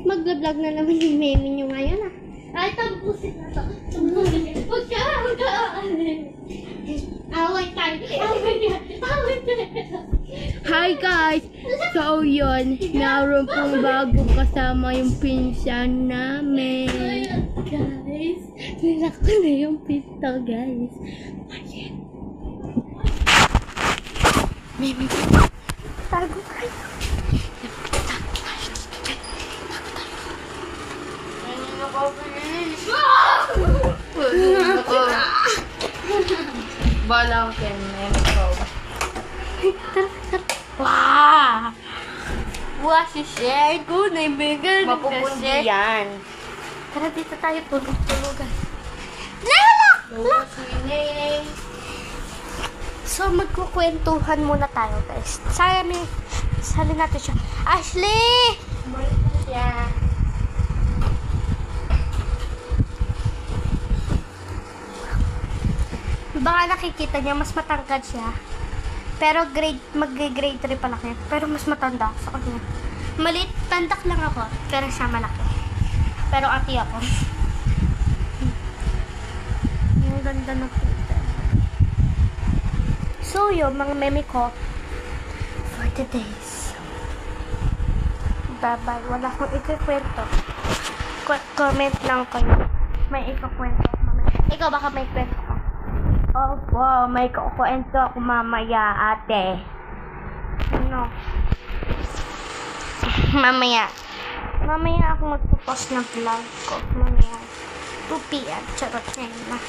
Mag-vlog na naman yung meme nyo ngayon ah. Ay, tapusin na to. Tapusin. Huwag ka. Away tayo. Away tayo. Hi guys! So yun, naroon pong bagong kasama yung pinsan namin. Guys, nilak ko na yung pito, guys. Ayan. Mimi, tago tayo. Balang kemen ko. Wow! Wow, si Shay ko, naibigan. Mapupundi yan. Tara, dito tayo tulog-tulugan. Lalak! So, magkukwentuhan muna tayo, guys. Sali natin siya. Ashley! Baka nakikita niya, mas matangkad siya. Pero mag-grade 3 pa lang yan. Pero mas matanda sa kanya. Maliit, tandak lang ako. Pero siya malaki. Pero ati ako. Ang ganda ng kita. So yun, mga meme ko for today's. Bye-bye. Wala akong ikukwento. Comment lang kayo. May ikukwento. Ikaw baka may kwento ka. Opo, may kukwento ako mamaya, ate. Ano? Mamaya. Mamaya ako magpo-post ng vlog ko. Mamaya. 2 p.m. Charot na yun na.